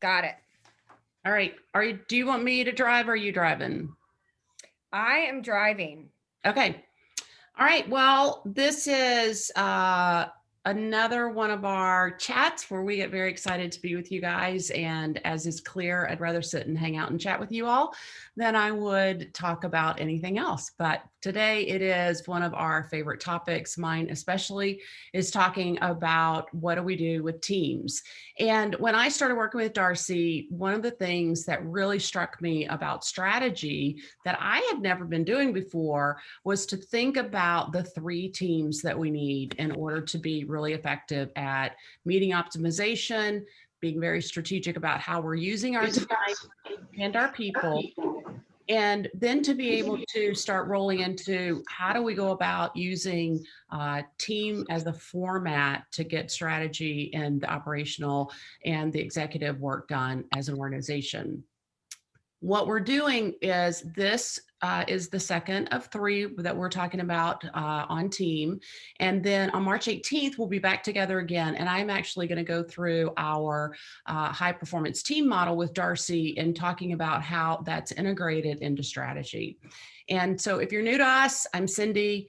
Got it. All right. Do you want me to drive or are you driving? I am driving. Okay. All right. Well, this is another one of our chats where we get very excited to be with you guys. And as is clear, I'd rather sit and hang out and chat with you all than I would talk about anything else. But today it is one of our favorite topics, mine especially, is talking about what do we do with teams. And when I started working with Darcy, one of the things that really struck me about strategy that I had never been doing before was to think about the three teams that we need in order to be really effective at meeting optimization, being very strategic about how we're using our time and our people, and then to be able to start rolling into how do we go about using team as a format to get strategy and the operational and the executive work done as an organization. What we're doing is this is the second of three that we're talking about on team. And then on March 18th, we'll be back together again. And I'm actually going to go through our high performance team model with Darcy and talking about how that's integrated into strategy. And so if you're new to us, I'm Cindy.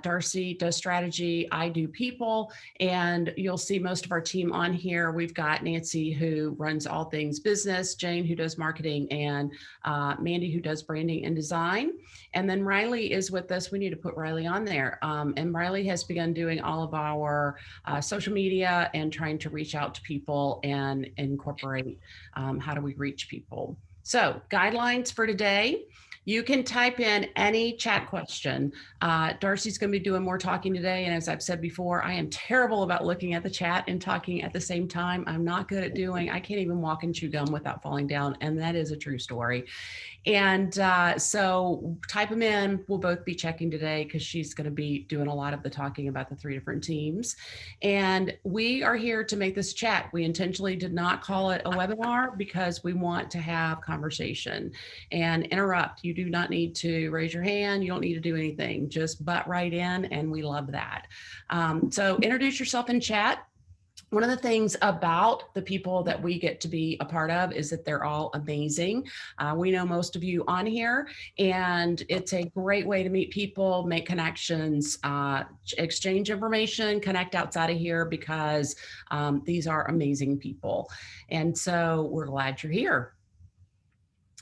Darcy does strategy, I do people, and you'll see most of our team on here. We've got Nancy, who runs all things business, Jane, who does marketing, and Mandy, who does branding and design. And then Riley is with us. We need to put Riley on there. And Riley has begun doing all of our social media and trying to reach out to people and incorporate how do we reach people. So guidelines for today. You can type in any chat question. Darcy's going to be doing more talking today. And as I've said before, I am terrible about looking at the chat and talking at the same time. I'm not good at I can't even walk and chew gum without falling down. And that is a true story. And so type them in. We'll both be checking today because she's going to be doing a lot of the talking about the three different teams. And we are here to make this chat. We intentionally did not call it a webinar because we want to have conversation and interrupt. You do not need to raise your hand. You don't need to do anything. Just butt right in, and we love that. So introduce yourself in chat. One of the things about the people that we get to be a part of is that they're all amazing. We know most of you on here, and it's a great way to meet people, make connections, exchange information, connect outside of here because these are amazing people. And so we're glad you're here.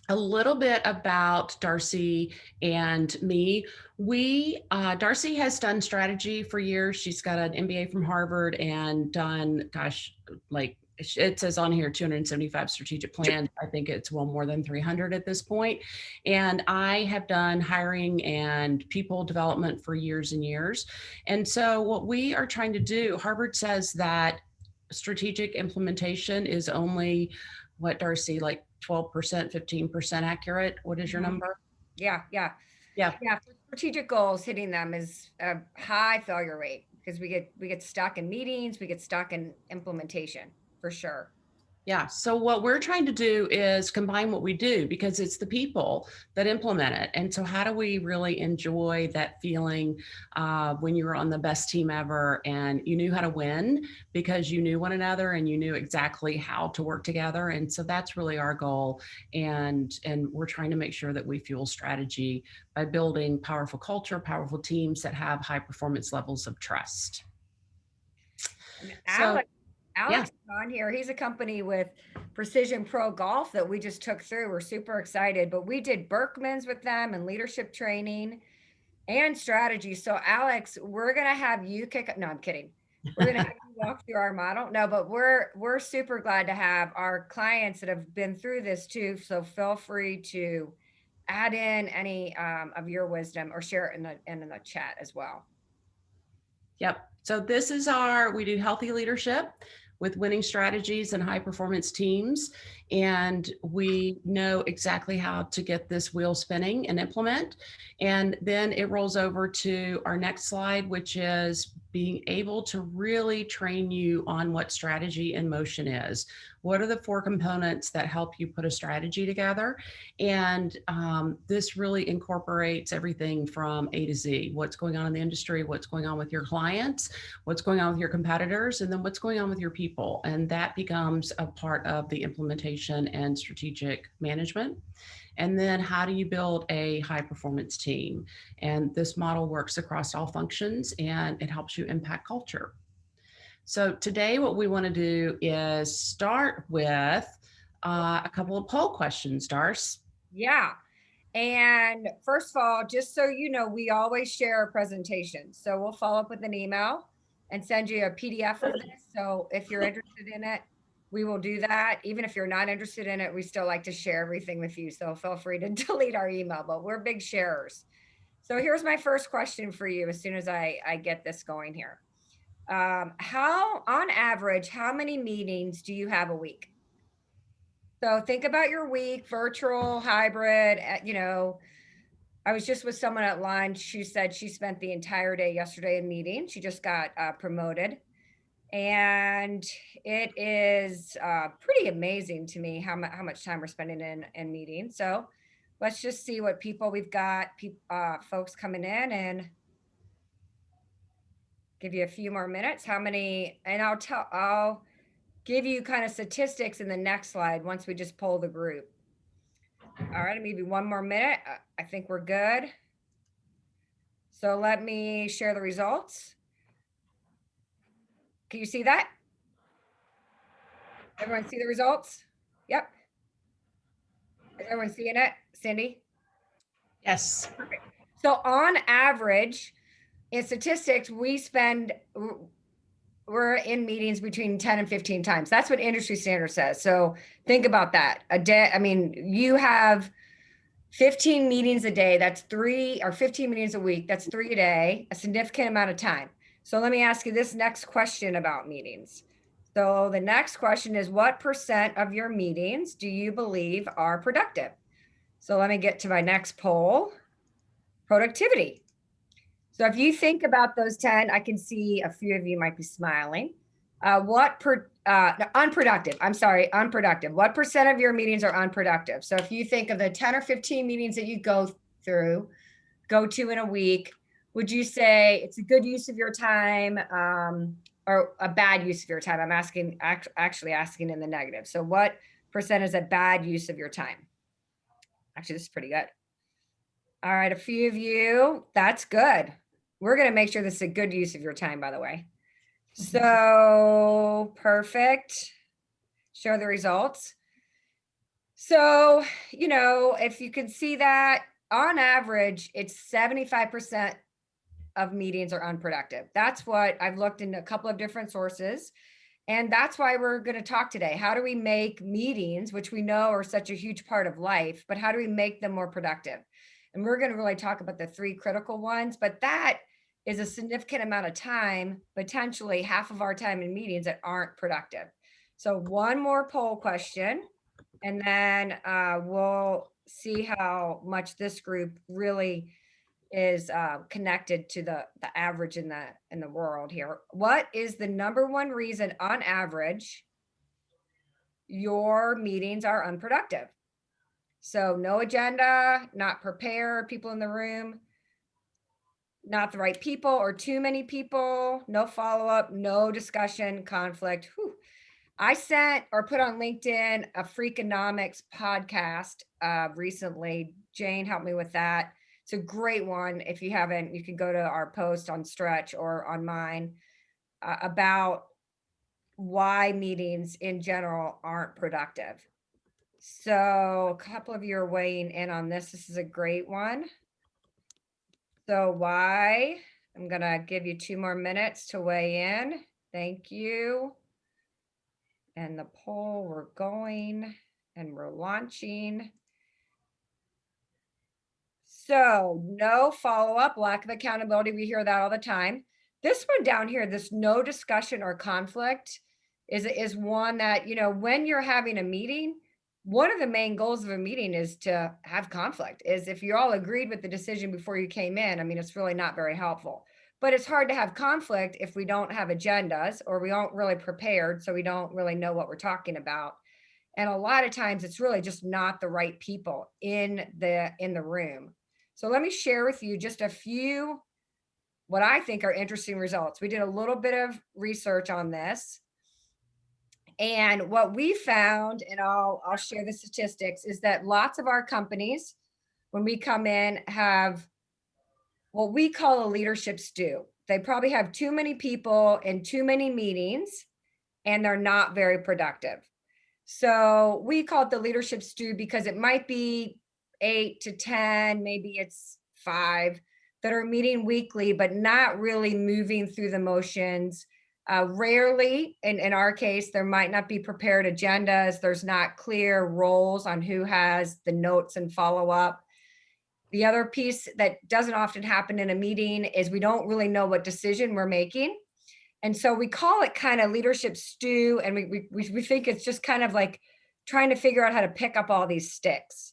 A little bit about Darcy and me. Darcy has done strategy for years. She's got an MBA from Harvard and done, gosh, like it says on here, 275 strategic plans. I think it's well more than 300 at this point. And I have done hiring and people development for years and years. And so what we are trying to do, Harvard says that strategic implementation is only what, Darcy, like 12%, 15% accurate? What is your number? Yeah. Yeah. Yeah. For strategic goals, hitting them is a high failure rate because we get stuck in meetings, we get stuck in implementation for sure. Yeah. So what we're trying to do is combine what we do because it's the people that implement it. And so how do we really enjoy that feeling when you were on the best team ever and you knew how to win because you knew one another and you knew exactly how to work together. And so that's really our goal. And we're trying to make sure that we fuel strategy by building powerful culture, powerful teams that have high performance levels of trust. So, Alex is on here. He's a company with Precision Pro Golf that we just took through. We're super excited, but we did Berkman's with them and leadership training and strategy. So Alex, we're going to have you no, I'm kidding. We're going to have you walk through our model. No, but we're super glad to have our clients that have been through this too. So feel free to add in any of your wisdom or share it in the chat as well. Yep. So this is we do healthy leadership with winning strategies and high performance teams. And we know exactly how to get this wheel spinning and implement. And then it rolls over to our next slide, which is being able to really train you on what strategy in motion is. What are the 4 components that help you put a strategy together? And this really incorporates everything from A to Z, what's going on in the industry, what's going on with your clients, what's going on with your competitors, and then what's going on with your people. And that becomes a part of the implementation and strategic management. And then how do you build a high performance team? And this model works across all functions and it helps you impact culture. So today, what we want to do is start with a couple of poll questions, Darce. Yeah. And first of all, just so you know, we always share our presentations. So we'll follow up with an email and send you a PDF of this. So if you're interested in it, we will do that. Even if you're not interested in it, we still like to share everything with you. So feel free to delete our email, but we're big sharers. So here's my first question for you as soon as I get this going here. How, on average, how many meetings do you have a week? So think about your week, virtual, hybrid, I was just with someone at lunch. She said she spent the entire day yesterday in meetings. She just got promoted. And it is pretty amazing to me how much time we're spending in meetings. So let's just see what people we've got, folks coming in, and give you a few more minutes. How many, and I'll give you kind of statistics in the next slide once we just poll the group. All right, maybe one more minute. I think we're good. So let me share the results. Can you see that? Everyone see the results? Yep. Is everyone seeing it? Cindy? Yes. Perfect. So on average, in statistics, we're in meetings between 10 and 15 times. That's what industry standard says. So think about that. A day, I mean, you have 15 meetings a day. That's 3, or 15 meetings a week. That's 3 a day, a significant amount of time. So let me ask you this next question about meetings. So the next question is, what % of your meetings do you believe are productive? So let me get to my next poll, productivity. So if you think about those 10, I can see a few of you might be smiling. Unproductive, I'm sorry, unproductive. What % of your meetings are unproductive? So if you think of the 10 or 15 meetings that you go to in a week, would you say it's a good use of your time or a bad use of your time? I'm actually asking in the negative. So what % is a bad use of your time? Actually, this is pretty good. All right, a few of you, that's good. We're going to make sure this is a good use of your time, by the way. So perfect. Show the results. So, if you can see that on average, it's 75% of meetings are unproductive. That's what I've looked into a couple of different sources. And that's why we're going to talk today. How do we make meetings, which we know are such a huge part of life, but how do we make them more productive? And we're going to really talk about the 3 critical ones, but that is a significant amount of time, potentially half of our time in meetings that aren't productive. So one more poll question, and then we'll see how much this group really is connected to the average in the world here. What is the number one reason on average your meetings are unproductive? So no agenda, not prepared, people in the room, not the right people or too many people, no follow-up, no discussion, conflict. Whew. I sent or put on LinkedIn a Freakonomics podcast recently. Jane helped me with that. It's a great one. If you haven't, you can go to our post on Stretch or on mine about why meetings in general aren't productive. So a couple of you are weighing in on this. This is a great one. So why? I'm going to give you 2 more minutes to weigh in. Thank you. And the poll, we're going and we're launching. So no follow-up, lack of accountability. We hear that all the time. This one down here, this no discussion or conflict is one that, when you're having a meeting, one of the main goals of a meeting is to have conflict. Is if you all agreed with the decision before you came in, I mean, it's really not very helpful. but it's hard to have conflict if we don't have agendas or we aren't really prepared. So we don't really know what we're talking about. And a lot of times it's really just not the right people in the room. So let me share with you just a few what I think are interesting results. We did a little bit of research on this. And what we found, and I'll share the statistics, is that lots of our companies, when we come in, have what we call a leadership stew. They probably have too many people in too many meetings, and they're not very productive. So we call it the leadership stew because it might be 8 to 10, maybe it's 5 that are meeting weekly, but not really moving through the motions. Rarely, in our case, there might not be prepared agendas. There's not clear roles on who has the notes and follow up. The other piece that doesn't often happen in a meeting is we don't really know what decision we're making. And so we call it kind of leadership stew. And we think it's just kind of like trying to figure out how to pick up all these sticks.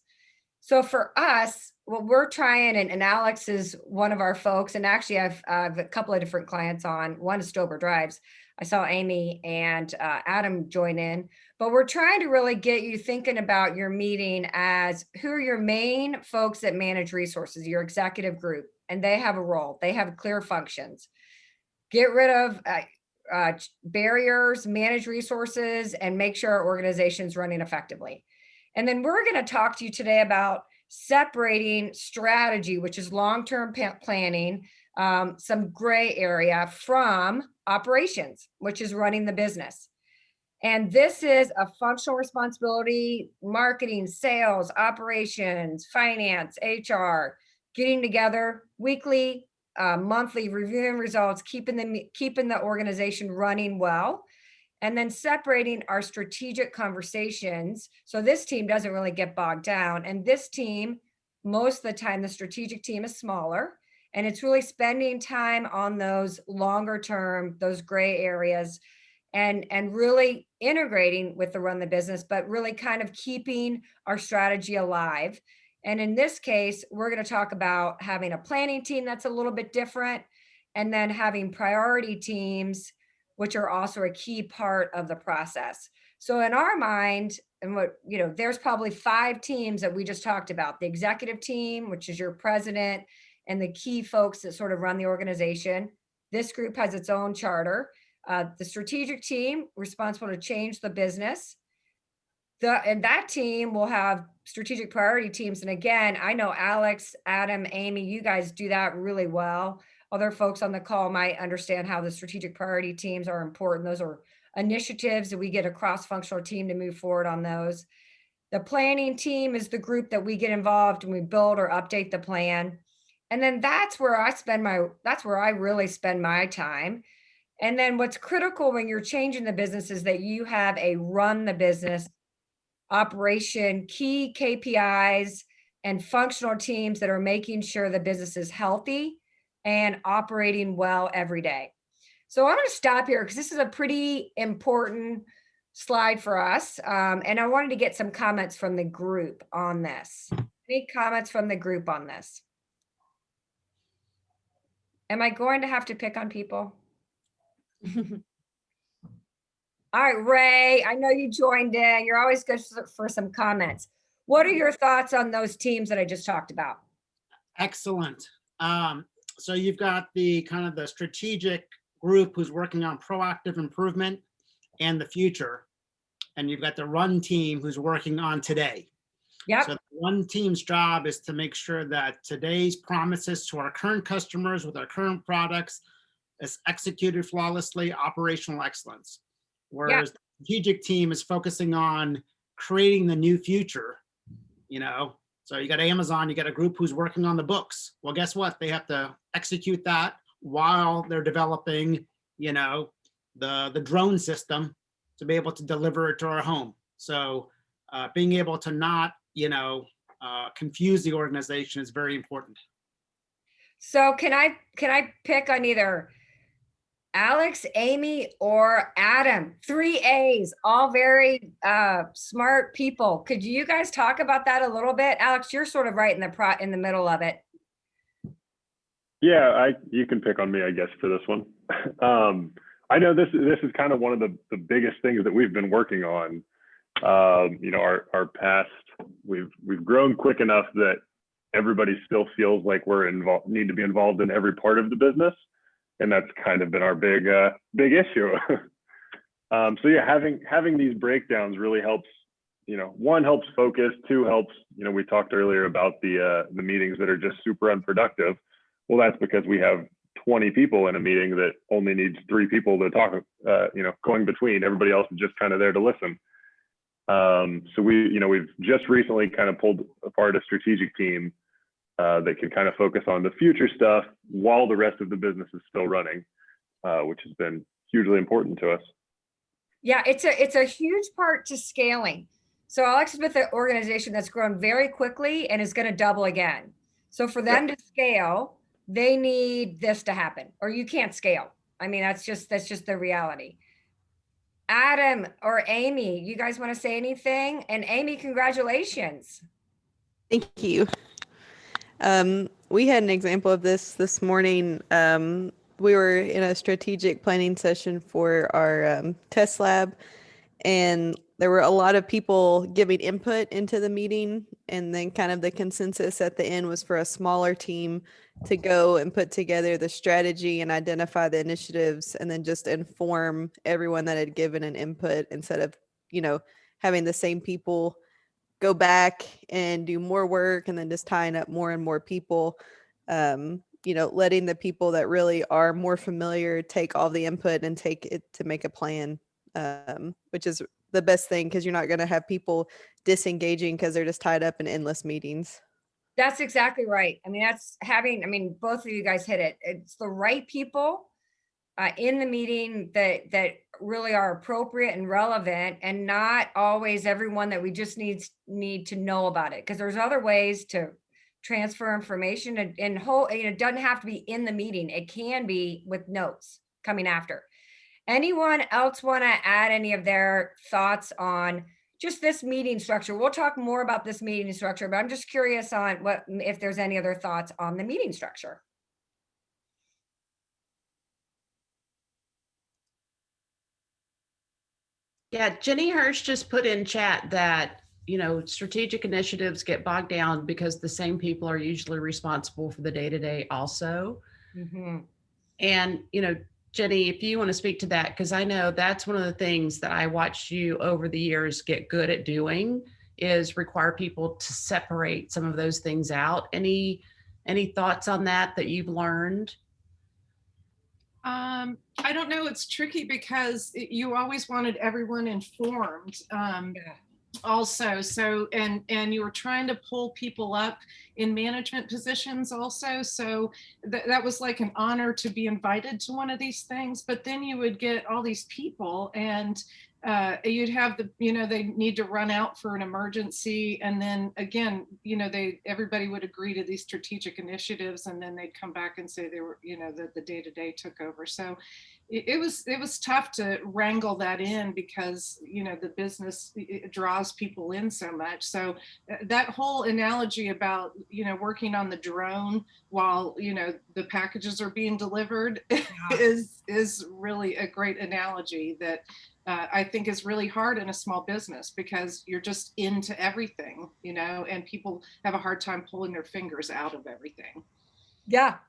So for us, what we're trying, and Alex is one of our folks, and actually I've a couple of different clients on, one is Stober Drives. I saw Amy and Adam join in, but we're trying to really get you thinking about your meeting as who are your main folks that manage resources, your executive group, and they have a role, they have clear functions. Get rid of barriers, manage resources, and make sure our organization's running effectively. And then we're going to talk to you today about separating strategy, which is long-term planning, some gray area, from operations, which is running the business. And this is a functional responsibility: marketing, sales, operations, finance, HR, getting together weekly, monthly, reviewing results, keeping the organization running well, and then separating our strategic conversations. So this team doesn't really get bogged down. And this team, most of the time, the strategic team is smaller, and it's really spending time on those longer term, those gray areas, and really integrating with the run the business, but really kind of keeping our strategy alive. And in this case, we're going to talk about having a planning team that's a little bit different, and then having priority teams, which are also a key part of the process. So in our mind, and what, there's probably 5 teams that we just talked about: the executive team, which is your president and the key folks that sort of run the organization. This group has its own charter. The strategic team, responsible to change the business. And that team will have strategic priority teams. And again, I know Alex, Adam, Amy, you guys do that really well. Other folks on the call might understand how the strategic priority teams are important. Those are initiatives that we get a cross-functional team to move forward on those. The planning team is the group that we get involved and we build or update the plan. And then that's where I really spend my time. And then what's critical when you're changing the business is that you have a run the business operation, key KPIs, and functional teams that are making sure the business is healthy and operating well every day. So I'm going to stop here because this is a pretty important slide for us. And I wanted to get some comments from the group on this. Any comments from the group on this? Am I going to have to pick on people? All right, Ray, I know you joined in. You're always good for some comments. What are your thoughts on those teams that I just talked about? Excellent. So you've got the kind of the strategic group who's working on proactive improvement and the future. And you've got the run team who's working on today. Yep. So one team's job is to make sure that today's promises to our current customers with our current products is executed flawlessly, operational excellence. Whereas the strategic team is focusing on creating the new future, So you got Amazon, you got a group who's working on the books. Well, guess what? They have to execute that while they're developing, the drone system to be able to deliver it to our home. So being able to not, confuse the organization is very important. So can I pick on either Alex, Amy, or Adam? 3 A's, all very smart people. Could you guys talk about that a little bit? Alex, you're sort of right in the middle of it. Yeah, you can pick on me, I guess, for this one. I know this is kind of one of the biggest things that we've been working on. Our past, we've grown quick enough that everybody still feels like we're need to be involved in every part of the business, and that's kind of been our big issue. So yeah, having these breakdowns really helps. One helps focus. Two helps. We talked earlier about the meetings that are just super unproductive. Well, that's because we have 20 people in a meeting that only needs 3 people to talk, going between. Everybody else is just kind of there to listen. So we've just recently kind of pulled apart a strategic team that can kind of focus on the future stuff while the rest of the business is still running, which has been hugely important to us. Yeah, it's a huge part to scaling. So Alex is with an organization that's grown very quickly and is going to double again. So for them to scale, they need this to happen, or you can't scale. I mean, that's just the reality. Adam or Amy, you guys want to say anything? And Amy, congratulations. Thank you. We had an example of this morning. We were in a strategic planning session for our test lab, and there were a lot of people giving input into the meeting, and then kind of the consensus at the end was for a smaller team to go and put together the strategy and identify the initiatives, and then just inform everyone that had given an input instead of, having the same people go back and do more work and then just tying up more and more people. Letting the people that really are more familiar take all the input and take it to make a plan, which is the best thing, because you're not going to have people disengaging because they're just tied up in endless meetings. That's exactly right. I mean, both of you guys hit it. It's the right people in the meeting that really are appropriate and relevant, and not always everyone that we just need to know about it, because there's other ways to transfer information, and it doesn't have to be in the meeting. It can be with notes coming after. Anyone else want to add any of their thoughts on just this meeting structure? We'll talk more about this meeting structure, but I'm just curious on if there's any other thoughts on the meeting structure. Yeah, Jenny Hirsch just put in chat that, strategic initiatives get bogged down because the same people are usually responsible for the day-to-day also. Mm-hmm. And, Jenny, if you want to speak to that, because I know that's one of the things that I watched you over the years get good at doing, is require people to separate some of those things out. Any thoughts on that you've learned? I don't know. It's tricky because you always wanted everyone informed. Also, so and you were trying to pull people up in management positions also, so that was like an honor to be invited to one of these things. But then you would get all these people, and you'd have they need to run out for an emergency, and then again, everybody would agree to these strategic initiatives, and then they'd come back and say they were, that the day-to-day took over. So it was tough to wrangle that in, because the business, it draws people in so much. So that whole analogy about working on the drone while the packages are being delivered is really a great analogy that I think is really hard in a small business, because you're just into everything, and people have a hard time pulling their fingers out of everything. Yeah.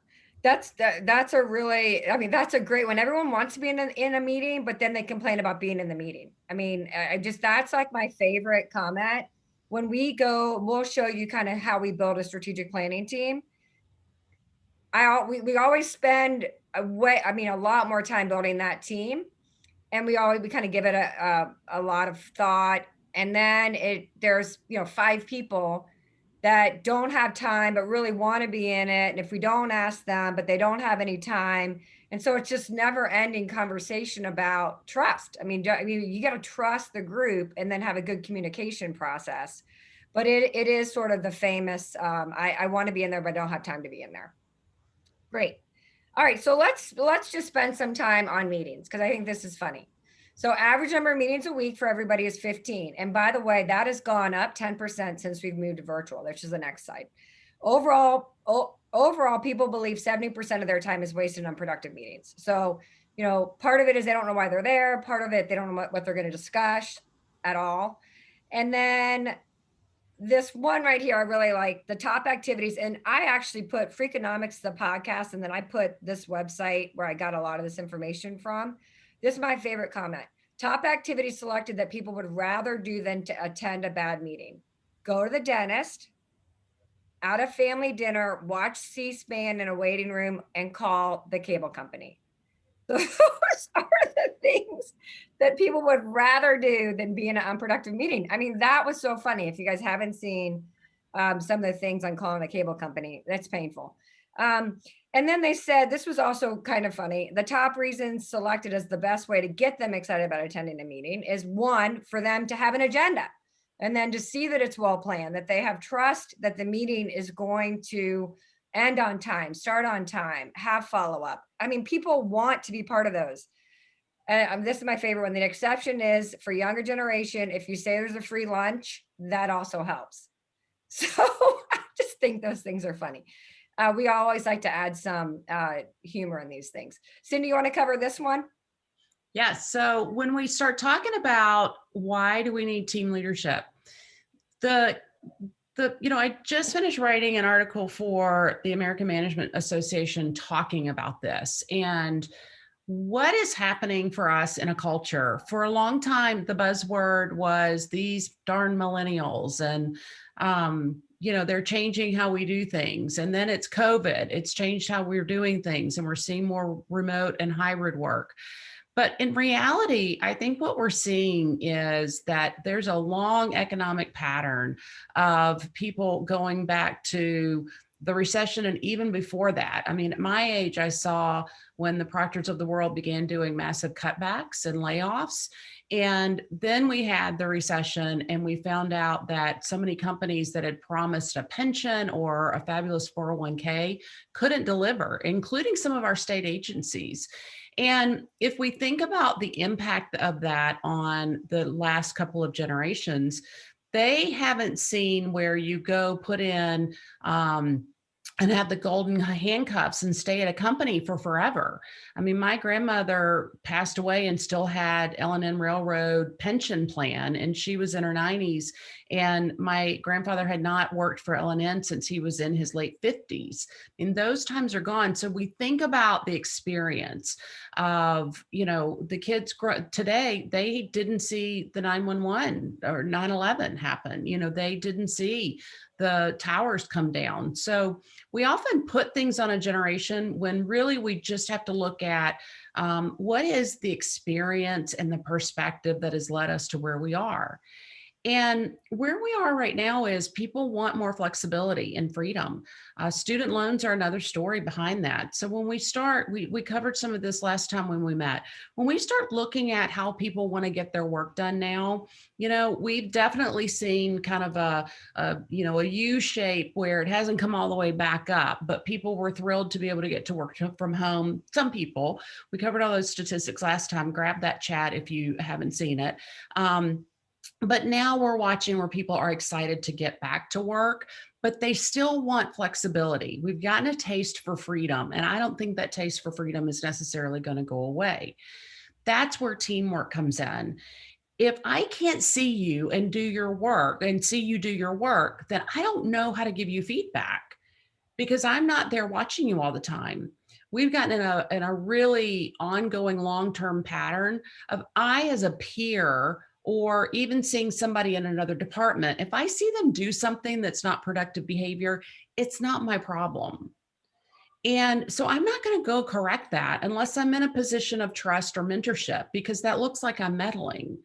That's a really, that's a great one. Everyone wants to be in a meeting, but then they complain about being in the meeting. That's like my favorite comment. When we go, we'll show you kind of how we build a strategic planning team. We always spend a lot more time building that team, and we kind of give it a lot of thought. And then there's 5 people that don't have time but really want to be in it, and if we don't ask them, but they don't have any time, and so it's just never ending conversation about trust. You got to trust the group and then have a good communication process. But it is sort of the famous I want to be in there but don't have time to be in there. Great. All right, so let's just spend some time on meetings, because I think this is funny. So average number of meetings a week for everybody is 15. And by the way, that has gone up 10% since we've moved to virtual, which is the next slide. Overall, overall, people believe 70% of their time is wasted on productive meetings. So, part of it is they don't know why they're there. Part of it, they don't know what they're going to discuss at all. And then this one right here, I really like the top activities. And I actually put Freakonomics, the podcast, and then I put this website where I got a lot of this information from. This is my favorite comment. Top activities selected that people would rather do than to attend a bad meeting. Go to the dentist, at a family dinner, watch C-SPAN in a waiting room, and call the cable company. Those are the things that people would rather do than be in an unproductive meeting. I mean, that was so funny. If you guys haven't seen some of the things on calling the cable company, that's painful. And then they said, this was also kind of funny. The top reasons selected as the best way to get them excited about attending a meeting is, one, for them to have an agenda. And then to see that it's well planned, that they have trust that the meeting is going to end on time, start on time, have follow-up. I mean, people want to be part of those. And this is my favorite one. The exception is for younger generation, if you say there's a free lunch, that also helps. So I just think those things are funny. We always like to add some humor in these things. Cindy, you want to cover this one? Yes. So when we start talking about why do we need team leadership, I just finished writing an article for the American Management Association talking about this and what is happening for us in a culture. For a long time, the buzzword was these darn millennials and, they're changing how we do things. And then it's COVID. It's changed how we're doing things and we're seeing more remote and hybrid work. But in reality, I think what we're seeing is that there's a long economic pattern of people going back to the recession and even before that. I mean, at my age, I saw when the Proctors of the world began doing massive cutbacks and layoffs. And then we had the recession and we found out that so many companies that had promised a pension or a fabulous 401k couldn't deliver, including some of our state agencies. And if we think about the impact of that on the last couple of generations, they haven't seen where you go put in and have the golden handcuffs and stay at a company for forever. I mean, my grandmother passed away and still had L&N Railroad pension plan, and she was in her 90s. And my grandfather had not worked for L&N since he was in his late 50s. And those times are gone. So we think about the experience of, the kids today, they didn't see the 911 or 9/11 happen. They didn't see the towers come down. So we often put things on a generation when really we just have to look at what is the experience and the perspective that has led us to where we are. And where we are right now is people want more flexibility and freedom. Student loans are another story behind that. So when we start, we covered some of this last time when we met. When we start looking at how people want to get their work done now, we've definitely seen kind of a U shape where it hasn't come all the way back up, but people were thrilled to be able to get to work from home. Some people, we covered all those statistics last time. Grab that chat if you haven't seen it. But now we're watching where people are excited to get back to work, but they still want flexibility. We've gotten a taste for freedom, and I don't think that taste for freedom is necessarily going to go away. That's where teamwork comes in. If I can't see you and do your work and see you do your work, then I don't know how to give you feedback because I'm not there watching you all the time. We've gotten in a really ongoing long-term pattern of I as a peer or even seeing somebody in another department, if I see them do something that's not productive behavior, it's not my problem. And so I'm not going to go correct that unless I'm in a position of trust or mentorship, because that looks like I'm meddling.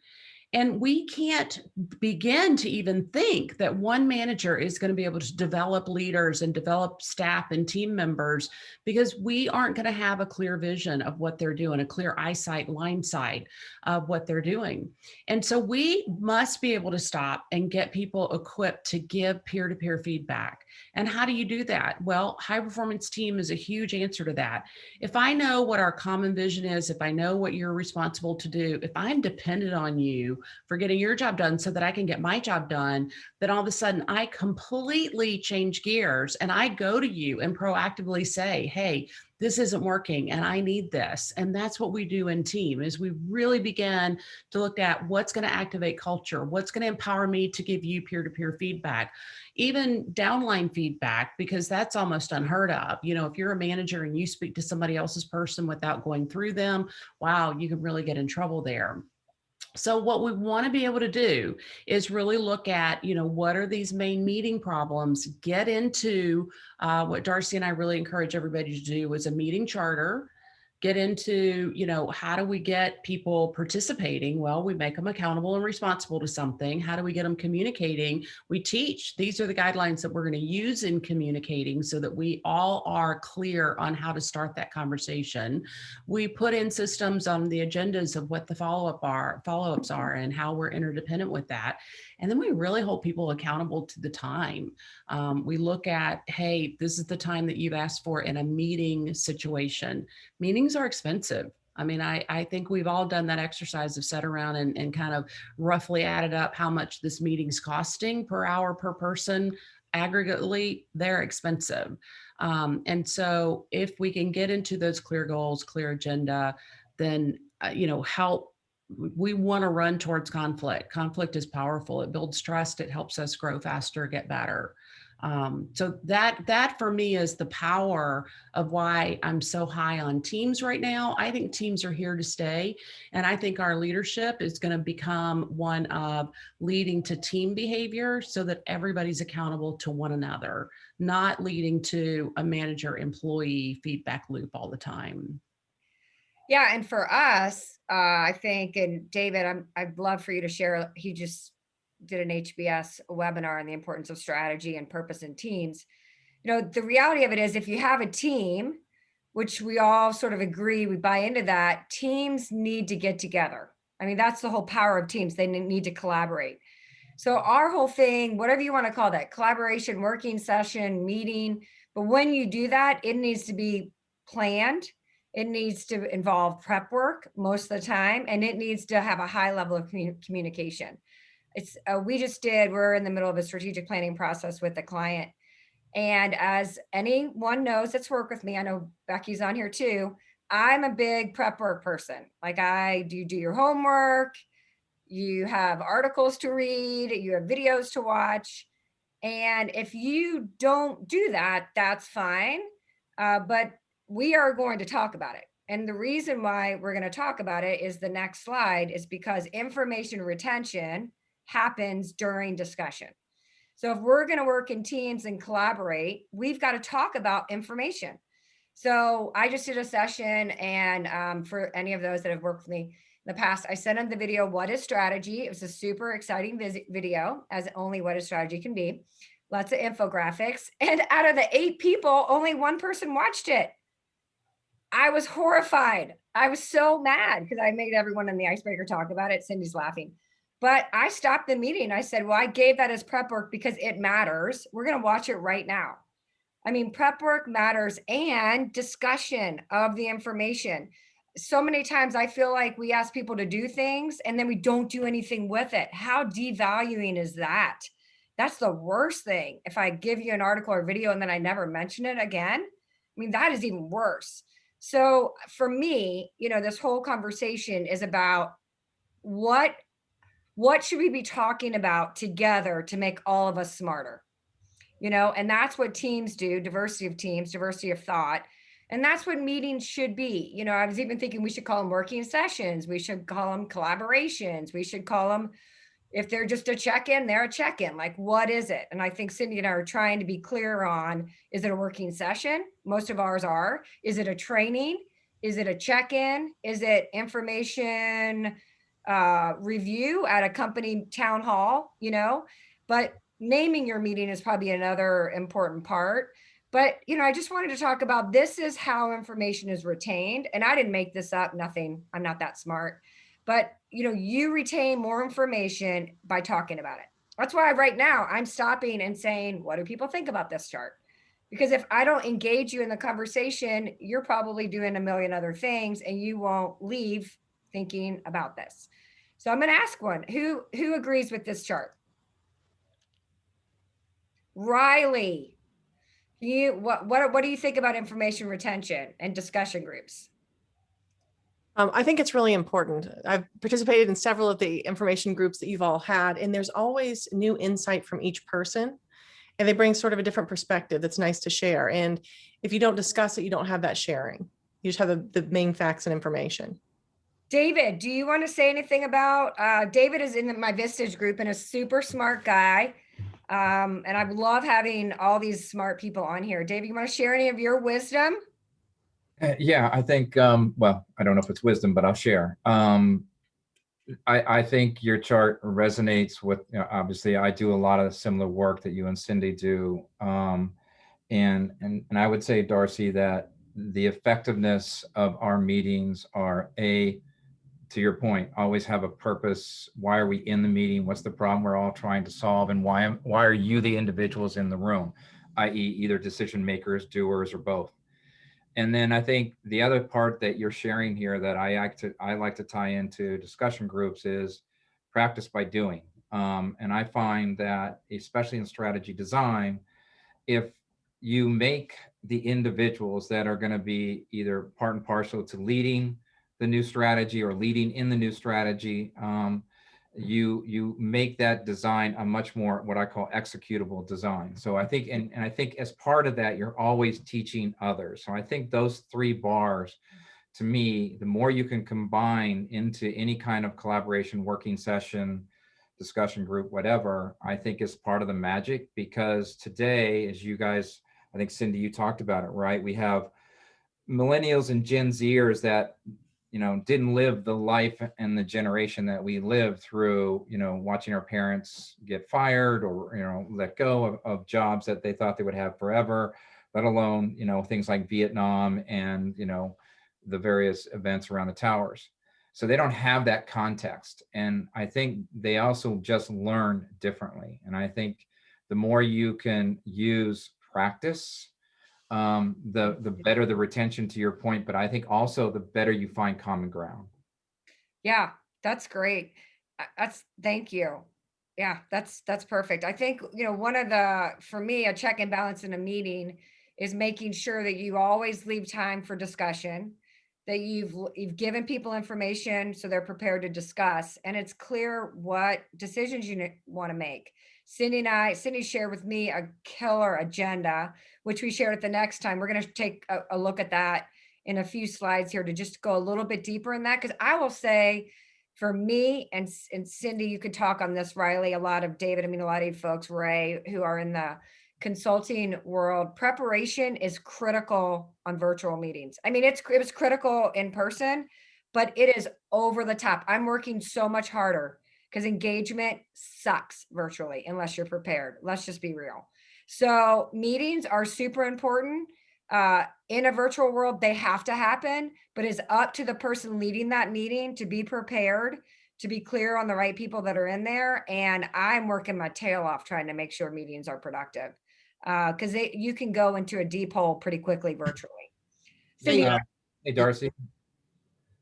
And we can't begin to even think that one manager is going to be able to develop leaders and develop staff and team members because we aren't going to have a clear vision of what they're doing, a clear eyesight, line sight of what they're doing. And so we must be able to stop and get people equipped to give peer-to-peer feedback. And how do you do that? Well, high performance team is a huge answer to that. If I know what our common vision is, if I know what you're responsible to do, if I'm dependent on you, for getting your job done so that I can get my job done, then all of a sudden I completely change gears and I go to you and proactively say, hey, this isn't working and I need this. And that's what we do in team is we really begin to look at what's going to activate culture, what's going to empower me to give you peer-to-peer feedback, even downline feedback, because that's almost unheard of. You know, if you're a manager and you speak to somebody else's person without going through them, wow, you can really get in trouble there. So what we want to be able to do is really look at, you know, what are these main meeting problems, get into what Darcy and I really encourage everybody to do is a meeting charter, get into, you know, how do we get people participating? Well, we make them accountable and responsible to something. How do we get them communicating? We teach, these are the guidelines that we're going to use in communicating so that we all are clear on how to start that conversation. We put in systems on the agendas of what the follow-ups are and how we're interdependent with that. And then we really hold people accountable to the time. We look at, hey, this is the time that you've asked for in a meeting situation. Meetings are expensive. I mean, I think we've all done that exercise of sat around and kind of roughly added up how much this meeting's costing per hour per person. Aggregately, they're expensive. And so if we can get into those clear goals, clear agenda, then, you know, we want to run towards conflict. Conflict is powerful. It builds trust. It helps us grow faster, get better. So that for me is the power of why I'm so high on teams right now. I think teams are here to stay. And I think our leadership is going to become one of leading to team behavior so that everybody's accountable to one another, not leading to a manager-employee feedback loop all the time. Yeah, and for us, I think, and David, I'd love for you to share. He just did an HBS webinar on the importance of strategy and purpose in teams. You know, the reality of it is if you have a team, which we all sort of agree, we buy into that, teams need to get together. I mean, that's the whole power of teams. They need to collaborate. So our whole thing, whatever you want to call that, collaboration, working session, meeting, but when you do that, it needs to be planned. It needs to involve prep work most of the time, and it needs to have a high level of communication. It's we're in the middle of a strategic planning process with the client. And as anyone knows that's worked with me, I know Becky's on here too, I'm a big prep work person. Like you do your homework, you have articles to read, you have videos to watch. And if you don't do that, that's fine. But we are going to talk about it. And the reason why we're going to talk about it is the next slide is because information retention happens during discussion. So if we're going to work in teams and collaborate, we've got to talk about information. So I just did a session, and for any of those that have worked with me in the past, I sent them the video, What is Strategy? It was a super exciting video, as only what is strategy can be. Lots of infographics. And out of the 8 people, only 1 person watched it. I was horrified. I was so mad because I made everyone in the icebreaker talk about it. Cindy's laughing. But I stopped the meeting. I said, well, I gave that as prep work because it matters. We're going to watch it right now. I mean, prep work matters and discussion of the information. So many times I feel like we ask people to do things and then we don't do anything with it. How devaluing is that? That's the worst thing. If I give you an article or video and then I never mention it again, I mean, that is even worse. So for me, you know, this whole conversation is about what should we be talking about together to make all of us smarter? You know, and that's what teams do, diversity of teams, diversity of thought. And that's what meetings should be. You know, I was even thinking we should call them working sessions. We should call them collaborations. We should call them, if they're just a check-in, they're a check-in. Like, what is it? And I think Cindy and I are trying to be clear on, is it a working session? Most of ours are. Is it a training? Is it a check-in? Is it information review at a company town hall, you know? But naming your meeting is probably another important part. But, you know, I just wanted to talk about, this is how information is retained. And I didn't make this up, nothing, I'm not that smart. But, you know, you retain more information by talking about it. That's why right now I'm stopping and saying, what do people think about this chart? Because if I don't engage you in the conversation, you're probably doing a million other things and you won't leave thinking about this. So I'm going to ask one. Who agrees with this chart? Riley, what do you think about information retention and discussion groups? I think it's really important. I've participated in several of the information groups that you've all had, and there's always new insight from each person. And they bring sort of a different perspective that's nice to share. And if you don't discuss it, you don't have that sharing. You just have the main facts and information. David, do you want to say anything about, David is in my Vistage group and a super smart guy. And I love having all these smart people on here. David, you want to share any of your wisdom? Yeah, I think, well, I don't know if it's wisdom, but I'll share. I think your chart resonates with, obviously I do a lot of similar work that you and Cindy do. And I would say, Darcy, that the effectiveness of our meetings are to your point, always have a purpose. Why are we in the meeting? What's the problem we're all trying to solve? And why are you the individuals in the room, i.e. either decision makers, doers, or both? And then I think the other part that you're sharing here that I like to tie into discussion groups is practice by doing. And I find that, especially in strategy design, if you make the individuals that are going to be either part and parcel to leading the new strategy or leading in the new strategy, you make that design a much more what I call executable design. So I think, and I think as part of that, you're always teaching others. So I think those 3 bars, to me, the more you can combine into any kind of collaboration, working session, discussion group, whatever, I think is part of the magic. Because today, as you guys, I think Cindy, you talked about it, right? We have millennials and Gen Zers that didn't live the life and the generation that we lived through, watching our parents get fired or, let go of jobs that they thought they would have forever, let alone, things like Vietnam and, the various events around the towers. So they don't have that context. And I think they also just learn differently. And I think the more you can use practice, the better the retention, to your point, but I think also the better you find common ground. Yeah, that's great. Thank you. Yeah, that's perfect. I think, one of for me, a check and balance in a meeting is making sure that you always leave time for discussion, that you've given people information so they're prepared to discuss, and it's clear what decisions you want to make. Cindy shared with me a killer agenda, which we shared at the next time. We're going to take a look at that in a few slides here to just go a little bit deeper in that. Because I will say, for me and Cindy, you could talk on this, Riley, a lot of David, a lot of you folks, Ray, who are in the consulting world, preparation is critical on virtual meetings. It was critical in person, but it is over the top. I'm working so much harder because engagement sucks virtually unless you're prepared. Let's just be real. So meetings are super important. In a virtual world, they have to happen, but it's up to the person leading that meeting to be prepared, to be clear on the right people that are in there. And I'm working my tail off trying to make sure meetings are productive, because you can go into a deep hole pretty quickly virtually. Cindy, Hey, Darcy.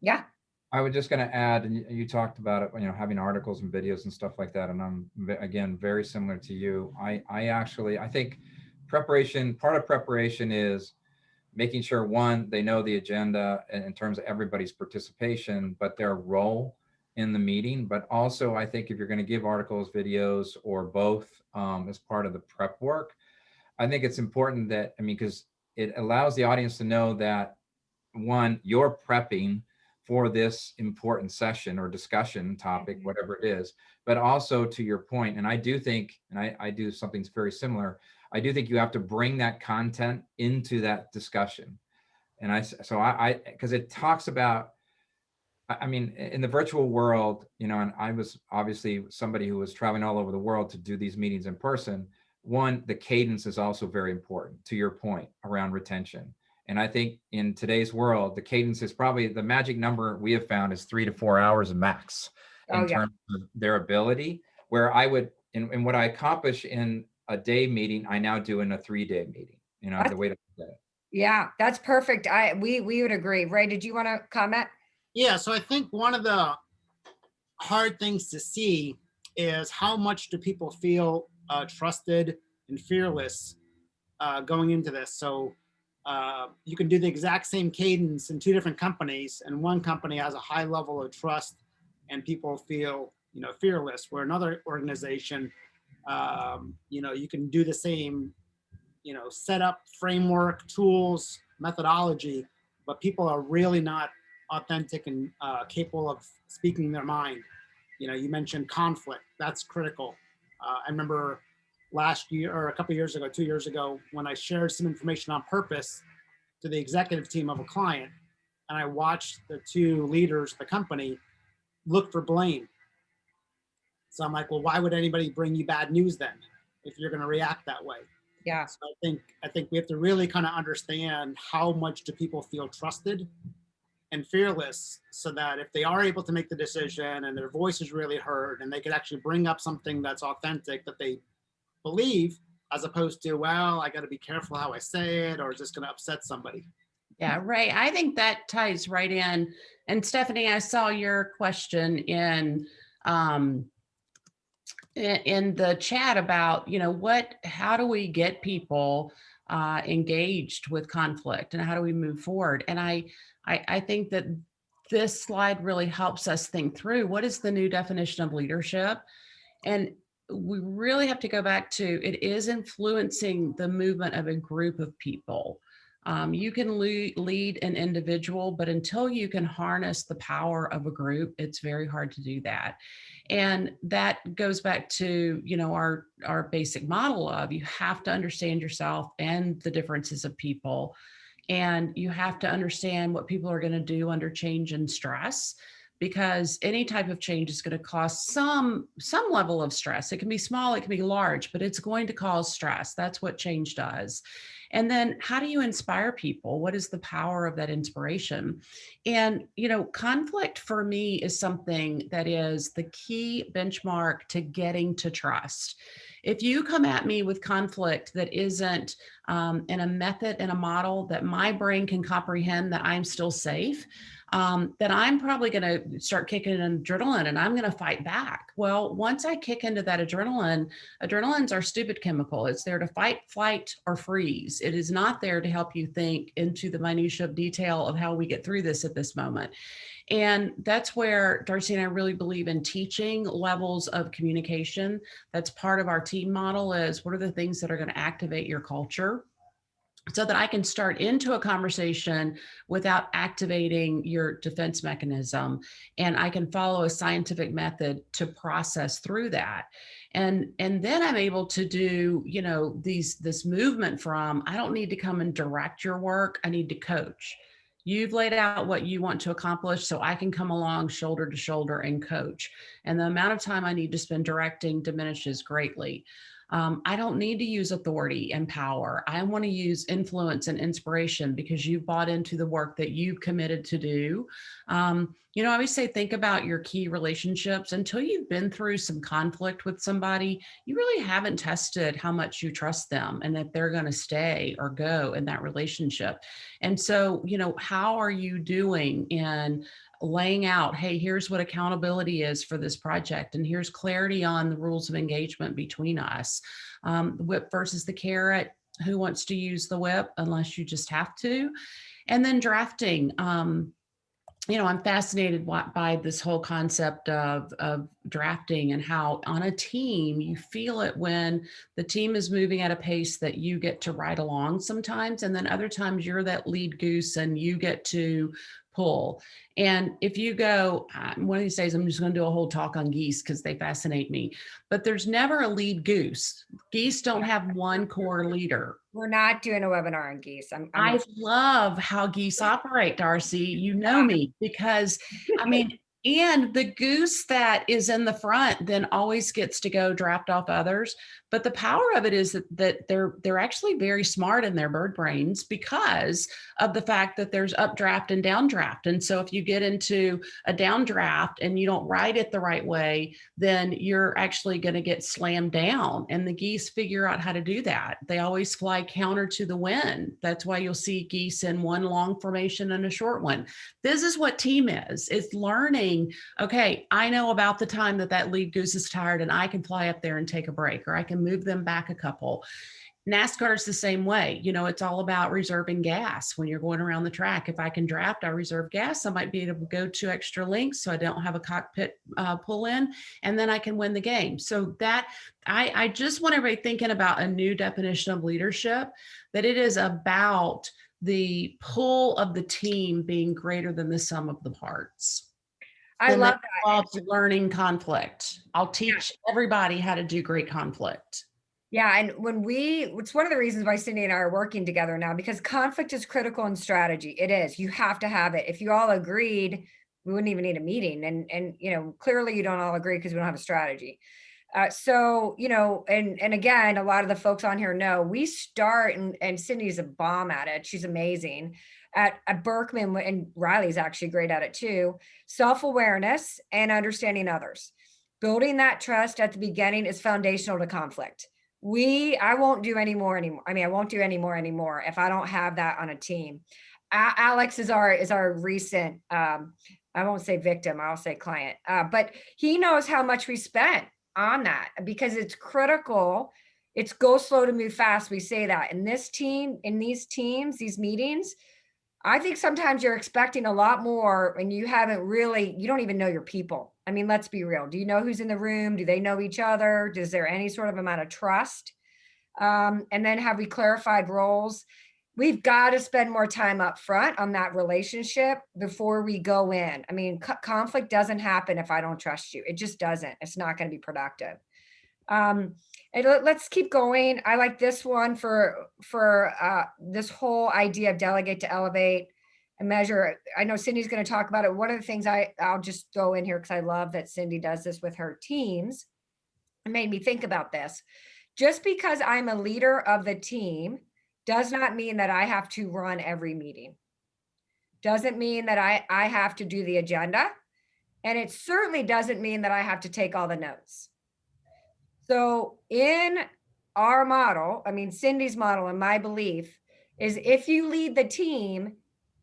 Yeah. I was just going to add, and you talked about it, having articles and videos and stuff like that. And I'm, again, very similar to you. I think preparation, part of preparation is making sure, one, they know the agenda in terms of everybody's participation, but their role in the meeting. But also, I think if you're going to give articles, videos, or both as part of the prep work, I think it's important that, because it allows the audience to know that, one, you're prepping for this important session or discussion topic, whatever it is, but also to your point, and I do think, and I do something very similar, I do think you have to bring that content into that discussion. And because it talks about, in the virtual world, and I was obviously somebody who was traveling all over the world to do these meetings in person. One, the cadence is also very important, to your point, around retention. And I think in today's world, the cadence is probably the magic number we have found is 3 to 4 hours max in terms of their ability, where I would, and what I accomplish in a day meeting, I now do in a 3-day meeting, the way to do it. Yeah, that's perfect. We would agree. Ray, did you want to comment? Yeah, so I think one of the hard things to see is how much do people feel trusted and fearless going into this. So you can do the exact same cadence in two different companies, and one company has a high level of trust and people feel, fearless, where another organization, you can do the same, setup, framework, tools, methodology, but people are really not authentic and capable of speaking their mind. You mentioned conflict. That's critical. I remember last year or a couple of years ago, 2 years ago, when I shared some information on purpose to the executive team of a client, and I watched the two leaders of the company look for blame. So I'm like, well, why would anybody bring you bad news then if you're going to react that way? Yeah. So I think we have to really kind of understand how much do people feel trusted and fearless, so that if they are able to make the decision and their voice is really heard and they could actually bring up something that's authentic that they believe, as opposed to, well, I got to be careful how I say it, or is this going to upset somebody? Yeah, Ray, I think that ties right in. And Stephanie, I saw your question in the chat about, how do we get people engaged with conflict and how do we move forward? And I think that this slide really helps us think through what is the new definition of leadership. And we really have to go back to, it is influencing the movement of a group of people. You can lead an individual, but until you can harness the power of a group, it's very hard to do that. And that goes back to, our basic model of, you have to understand yourself and the differences of people. And you have to understand what people are going to do under change and stress, because any type of change is going to cause some level of stress. It can be small, it can be large, but it's going to cause stress. That's what change does. And then how do you inspire people? What is the power of that inspiration? And, conflict for me is something that is the key benchmark to getting to trust. If you come at me with conflict that isn't in a method and a model that my brain can comprehend that I'm still safe, then I'm probably going to start kicking in adrenaline and I'm going to fight back. Well, once I kick into that adrenaline's our stupid chemical. It's there to fight, flight, or freeze. It is not there to help you think into the minutiae of detail of how we get through this at this moment. And that's where Darcy and I really believe in teaching levels of communication. That's part of our team model, is what are the things that are going to activate your culture, so that I can start into a conversation without activating your defense mechanism. And I can follow a scientific method to process through that. And then I'm able to do, this movement from, I don't need to come and direct your work. I need to coach. You've laid out what you want to accomplish, so I can come along shoulder to shoulder and coach. And the amount of time I need to spend directing diminishes greatly. I don't need to use authority and power. I want to use influence and inspiration, because you bought into the work that you've committed to do. I always say, think about your key relationships. Until you've been through some conflict with somebody, you really haven't tested how much you trust them and that they're going to stay or go in that relationship. And so, how are you doing in laying out, hey, here's what accountability is for this project, and here's clarity on the rules of engagement between us. The whip versus the carrot. Who wants to use the whip unless you just have to? And then drafting. I'm fascinated by this whole concept of drafting, and how on a team, you feel it when the team is moving at a pace that you get to ride along sometimes. And then other times you're that lead goose and you get to pull. And if you go, one of these days, I'm just going to do a whole talk on geese because they fascinate me, but there's never a lead goose. Geese don't have one core leader. We're not doing a webinar on geese. I love how geese operate, Darcy. You know me, because and the goose that is in the front then always gets to go draft off others. But the power of it is that they're actually very smart in their bird brains, because of the fact that there's updraft and downdraft. And so if you get into a downdraft and you don't ride it the right way, then you're actually going to get slammed down. And the geese figure out how to do that. They always fly counter to the wind. That's why you'll see geese in one long formation and a short one. This is what team is. It's learning saying, okay, I know about the time that that lead goose is tired and I can fly up there and take a break, or I can move them back a couple. NASCAR is the same way. You know, it's all about reserving gas when you're going around the track. If I can draft, I reserve gas. I might be able to go 2 extra links so I don't have a cockpit pull in, and then I can win the game. So that I just want everybody thinking about a new definition of leadership, that it is about the pull of the team being greater than the sum of the parts. I And love that that. involves learning conflict. I'll teach everybody how to do great conflict. Yeah, and it's one of the reasons why Cindy and I are working together now, because conflict is critical in strategy. It is. You have to have it. If you all agreed, we wouldn't even need a meeting. And you know, clearly you don't all agree because we don't have a strategy. So, you know, and again, a lot of the folks on here know we start, and Cindy's a bomb at it. She's amazing at Berkman, and Riley's actually great at it too. Self-awareness and understanding others. Building that trust at the beginning is foundational to conflict. I won't do any more anymore. I mean, I won't do any more anymore if I don't have that on a team. Alex is our recent, I won't say victim, I'll say client, but he knows how much we spent on that because it's critical. It's go slow to move fast. We say that in this team, in these teams, these meetings, I think sometimes you're expecting a lot more and you don't even know your people. I mean, let's be real. Do you know who's in the room? Do they know each other? Is there any sort of amount of trust? And then have we clarified roles? We've got to spend more time up front on that relationship before we go in. I mean, conflict doesn't happen if I don't trust you. It just doesn't. It's not going to be productive. And let's keep going. I like this one for this whole idea of delegate to elevate and measure. I know Cindy's going to talk about it. One of the things I'll just go in here because I love that Cindy does this with her teams. It made me think about this. Just because I'm a leader of the team does not mean that I have to run every meeting. Doesn't mean that I have to do the agenda. And it certainly doesn't mean that I have to take all the notes. So in our model, I mean, Cindy's model and my belief is if you lead the team,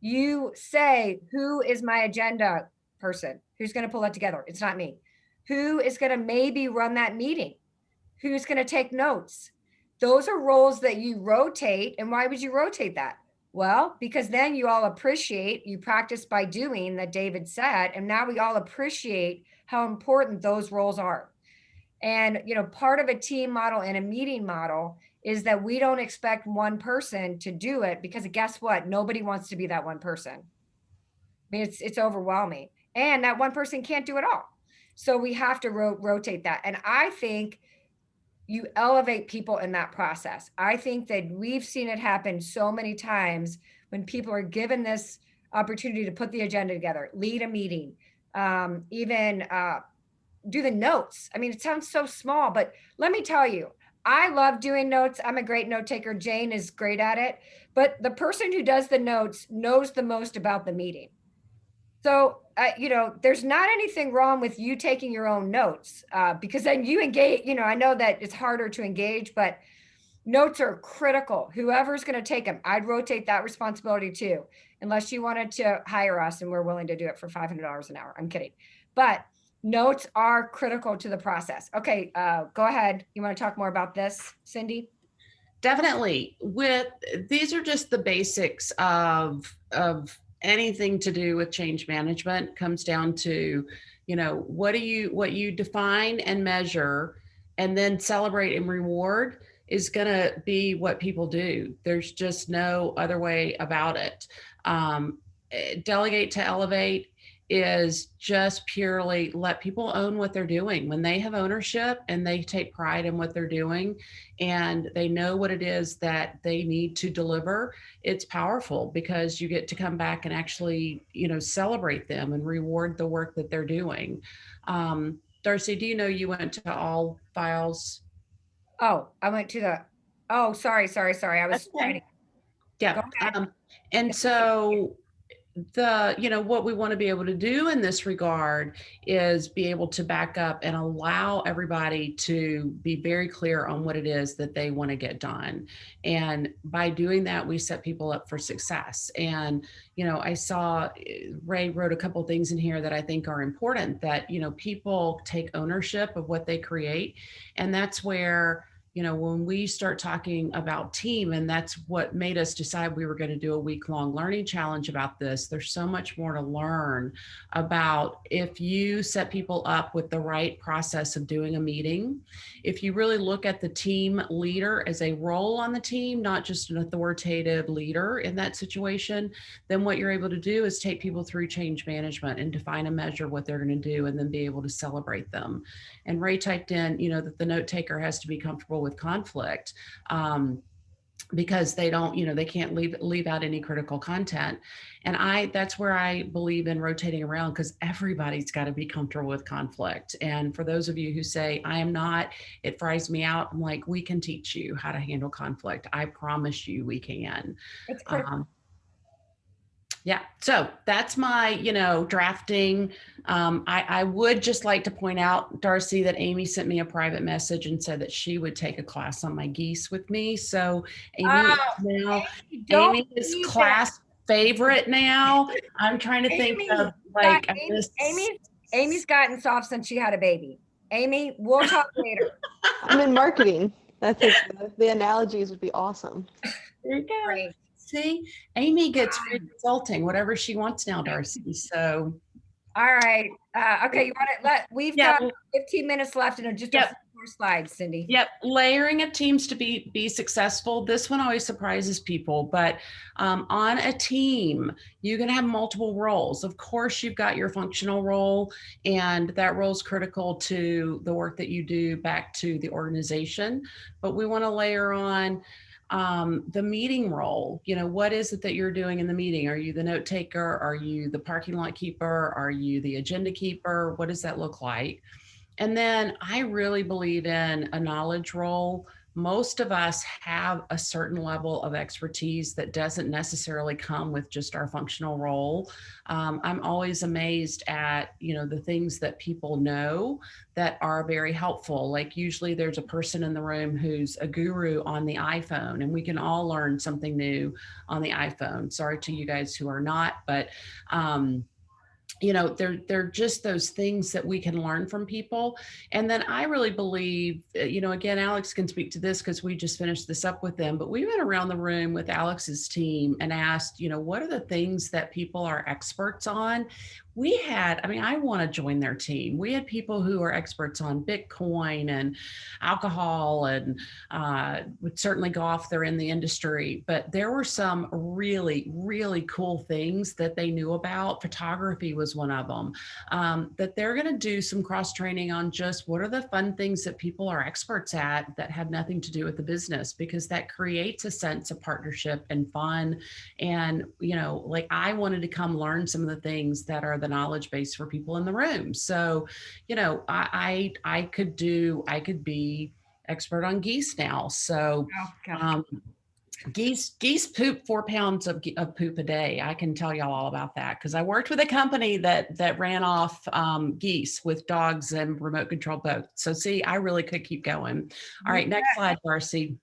you say, who is my agenda person? Who's going to pull that together? It's not me. Who is going to maybe run that meeting? Who's going to take notes? Those are roles that you rotate. And why would you rotate that? Well, because then you all appreciate, you practice by doing that David said, and now we all appreciate how important those roles are. And, you know, part of a team model and a meeting model is that we don't expect one person to do it because guess what? Nobody wants to be that one person. I mean, it's overwhelming and that one person can't do it all. So we have to rotate that. And I think you elevate people in that process. I think that we've seen it happen so many times when people are given this opportunity to put the agenda together, lead a meeting, even do the notes. I mean, it sounds so small, but let me tell you, I love doing notes. I'm a great note taker. Jane is great at it, but the person who does the notes knows the most about the meeting. So, you know, there's not anything wrong with you taking your own notes because then you engage, you know, I know that it's harder to engage, but notes are critical. Whoever's going to take them, I'd rotate that responsibility too, unless you wanted to hire us and we're willing to do it for $500 an hour. I'm kidding. But notes are critical to the process. Okay, go ahead. You want to talk more about this, Cindy? Definitely. These are just the basics of anything to do with change management. Comes down to, you know, what you define and measure and then celebrate and reward is going to be what people do. There's just no other way about it. Delegate to elevate is just purely let people own what they're doing. When they have ownership and they take pride in what they're doing and they know what it is that they need to deliver, it's powerful because you get to come back and actually, you know, celebrate them and reward the work that they're doing. Darcy, do you know you went to all files? Oh, I went to sorry. I was That's okay. writing. Yeah. And so what we want to be able to do in this regard is be able to back up and allow everybody to be very clear on what it is that they want to get done. And by doing that, we set people up for success. And, I saw Ray wrote a couple things in here that I think are important, that, people take ownership of what they create. And that's where, when we start talking about team, and that's what made us decide we were going to do a week-long learning challenge about this. There's so much more to learn about if you set people up with the right process of doing a meeting. If you really look at the team leader as a role on the team, not just an authoritative leader in that situation, then what you're able to do is take people through change management and define a measure what they're going to do, and then be able to celebrate them. And Ray typed in, that the note taker has to be comfortable with conflict, because they don't, they can't leave out any critical content. And that's where I believe in rotating around, because everybody's got to be comfortable with conflict. And for those of you who say, I am not, it fries me out, I'm like, we can teach you how to handle conflict. I promise you we can. It's critical. Yeah, so that's my, drafting. I would just like to point out, Darcy, that Amy sent me a private message and said that she would take a class on my geese with me. So Amy is class favorite now. I'm trying to think of Amy's gotten soft since she had a baby. Amy, we'll talk later. I'm in marketing. That's it. The analogies would be awesome. There you go. Great. See, Amy gets free consulting, whatever she wants now, Darcy. So, all right. Okay, you want to we've got 15 minutes left and just a few more slides, Cindy. Yep, layering of teams to be successful. This one always surprises people, but on a team, you're going to have multiple roles. Of course, you've got your functional role, and that role is critical to the work that you do back to the organization. But we want to layer on the meeting role. What is it that you're doing in the meeting? Are you the note taker? Are you the parking lot keeper? Are you the agenda keeper? What does that look like? And then I really believe in a knowledge role. Most of us have a certain level of expertise that doesn't necessarily come with just our functional role. I'm always amazed at, the things that people know that are very helpful. Like usually there's a person in the room who's a guru on the iPhone, and we can all learn something new on the iPhone. Sorry to you guys who are not, but they're just those things that we can learn from people. And then I really believe, again, Alex can speak to this because we just finished this up with them, but we went around the room with Alex's team and asked, what are the things that people are experts on? I want to join their team. We had people who are experts on Bitcoin and alcohol and certainly golf. They're in the industry, but there were some really, really cool things that they knew about. Photography was one of them, that they're going to do some cross training on just what are the fun things that people are experts at that have nothing to do with the business, because that creates a sense of partnership and fun. And, I wanted to come learn some of the things that are the knowledge base for people in the room. So, I could be expert on geese now. So, geese poop 4 pounds of poop a day. I can tell y'all all about that because I worked with a company that ran off geese with dogs and remote control boats. So see, I really could keep going. All right, next slide, Darcy.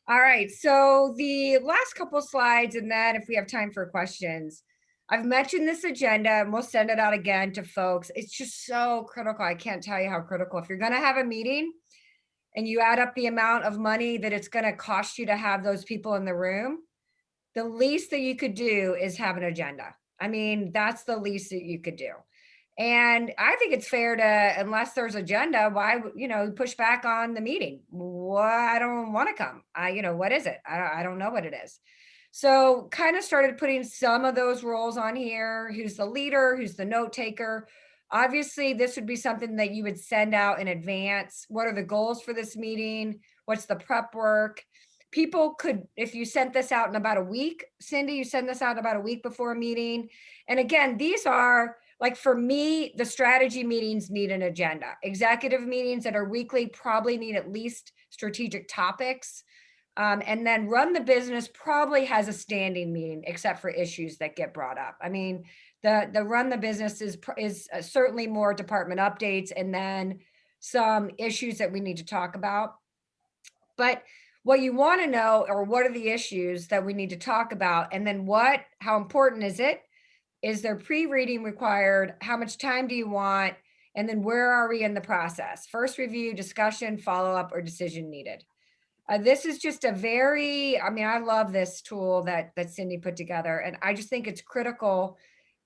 All right, so the last couple slides, and then if we have time for questions, I've mentioned this agenda and we'll send it out again to folks. It's just so critical. I can't tell you how critical. If you're going to have a meeting and you add up the amount of money that it's going to cost you to have those people in the room, the least that you could do is have an agenda. I mean, that's the least that you could do. And I think it's fair to, unless there's agenda, why, push back on the meeting? Well, I don't want to come. What is it? I don't know what it is. So kind of started putting some of those roles on here. Who's the leader? Who's the note taker? Obviously, this would be something that you would send out in advance. What are the goals for this meeting? What's the prep work? People could, if you sent this out in about a week, Cindy, you send this out about a week before a meeting. And again, these are, like for me, the strategy meetings need an agenda. Executive meetings that are weekly probably need at least strategic topics. And then run the business probably has a standing meeting, except for issues that get brought up. I mean, the run the business is certainly more department updates and then some issues that we need to talk about. But what you want to know, or what are the issues that we need to talk about? And then how important is it? Is there pre-reading required? How much time do you want? And then where are we in the process? First review, discussion, follow-up, or decision needed. This is just a very, I mean, I love this tool that Cindy put together, and I just think it's critical,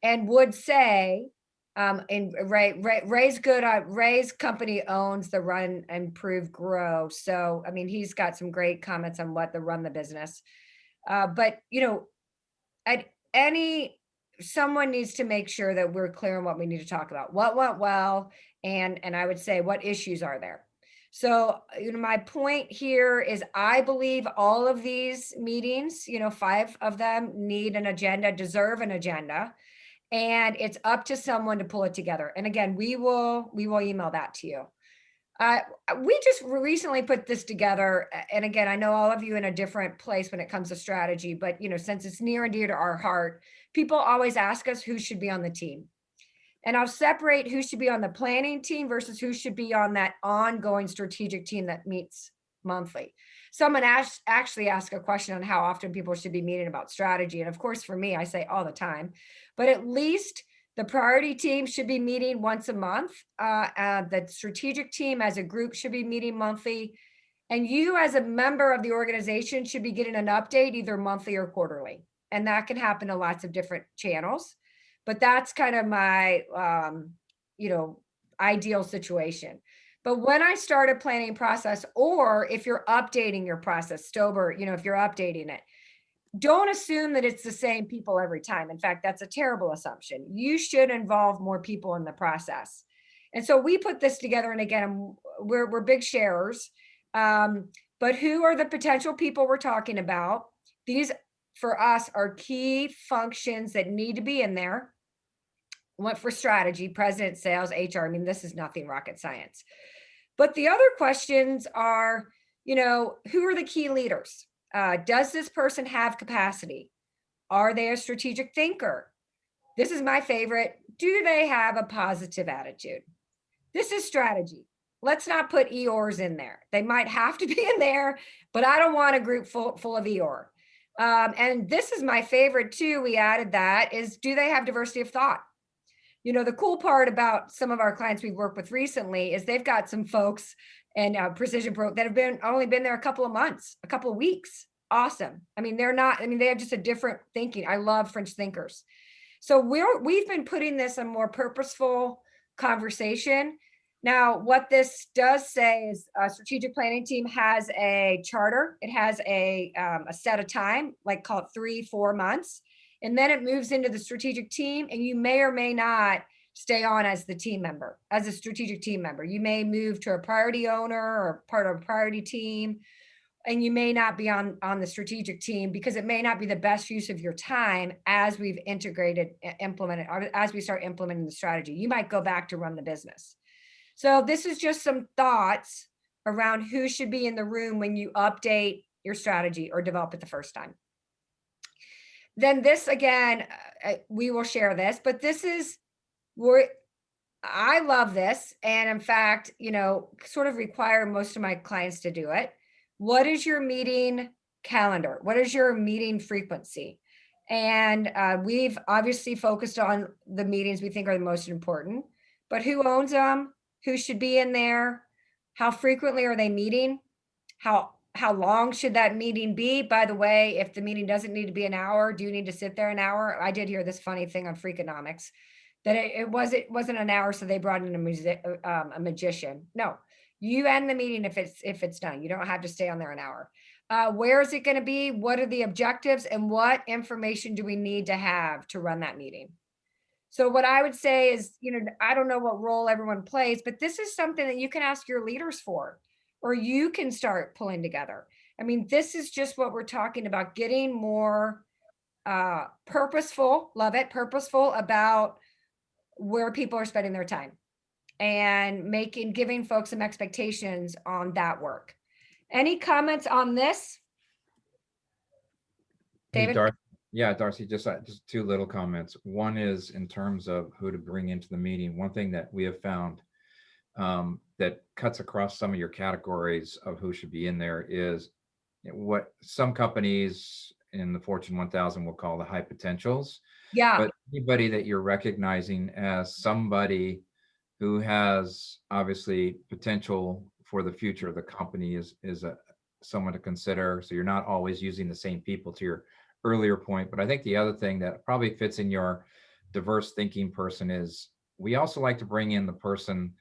and would say, and Ray's good. Ray's company owns the Run, Improve, Grow. So, I mean, he's got some great comments on what the run the business. But someone needs to make sure that we're clear on what we need to talk about, what went well, and I would say what issues are there. So, my point here is I believe all of these meetings, 5 of them need an agenda, deserve an agenda, and it's up to someone to pull it together. And again, we will email that to you. We just recently put this together. And again, I know all of you in a different place when it comes to strategy, but since it's near and dear to our heart, people always ask us who should be on the team. And I'll separate who should be on the planning team versus who should be on that ongoing strategic team that meets monthly. Someone actually asked a question on how often people should be meeting about strategy. And of course, for me, I say all the time, but at least the priority team should be meeting once a month. The strategic team as a group should be meeting monthly. And you as a member of the organization should be getting an update either monthly or quarterly. And that can happen in lots of different channels. But that's kind of my, ideal situation. But when I start a planning process, or if you're updating your process, Stober, if you're updating it, don't assume that it's the same people every time. In fact, that's a terrible assumption. You should involve more people in the process. And so we put this together. And again, we're big sharers. But who are the potential people we're talking about? These, for us, are key functions that need to be in there. Went for strategy, president, sales, HR. I mean, this is nothing rocket science. But the other questions are, who are the key leaders? Does this person have capacity? Are they a strategic thinker? This is my favorite. Do they have a positive attitude? This is strategy. Let's not put Eeyores in there. They might have to be in there, but I don't want a group full of Eeyore. And this is my favorite too. We added that is, do they have diversity of thought? The cool part about some of our clients we've worked with recently is they've got some folks in Precision Pro that have only been there a couple of months, a couple of weeks. Awesome. I mean, they have just a different thinking. I love French thinkers. So we've been putting this in more purposeful conversation. Now, what this does say is a strategic planning team has a charter. It has a set of time, like call it 3-4 months. And then it moves into the strategic team, and you may or may not stay on as the team member, as a strategic team member. You may move to a priority owner or part of a priority team, and you may not be on the strategic team because it may not be the best use of your time as we've implemented, or as we start implementing the strategy. You might go back to run the business. So this is just some thoughts around who should be in the room when you update your strategy or develop it the first time. Then this, again, we will share this, but this is where I love this. And in fact, sort of require most of my clients to do it. What is your meeting calendar? What is your meeting frequency? And we've obviously focused on the meetings we think are the most important, but who owns them? Who should be in there? How frequently are they meeting? How long should that meeting be? By the way, if the meeting doesn't need to be an hour, do you need to sit there an hour? I did hear this funny thing on Freakonomics that it wasn't an hour, so they brought in a magician. No, you end the meeting if it's done. You don't have to stay on there an hour. Where is it going to be? What are the objectives, and what information do we need to have to run that meeting? So what I would say is, I don't know what role everyone plays, but this is something that you can ask your leaders for, or you can start pulling together. I mean, this is just what we're talking about, getting more purposeful, love it, purposeful about where people are spending their time, and giving folks some expectations on that work. Any comments on this? Hey, David? Yeah, Darcy, just two little comments. One is in terms of who to bring into the meeting. One thing that we have found that cuts across some of your categories of who should be in there is what some companies in the Fortune 1000 will call the high potentials. Yeah, But anybody that you're recognizing as somebody who has obviously potential for the future of the company is someone to consider. So you're not always using the same people, to your earlier point. But I think the other thing that probably fits in your diverse thinking person is we also like to bring in the person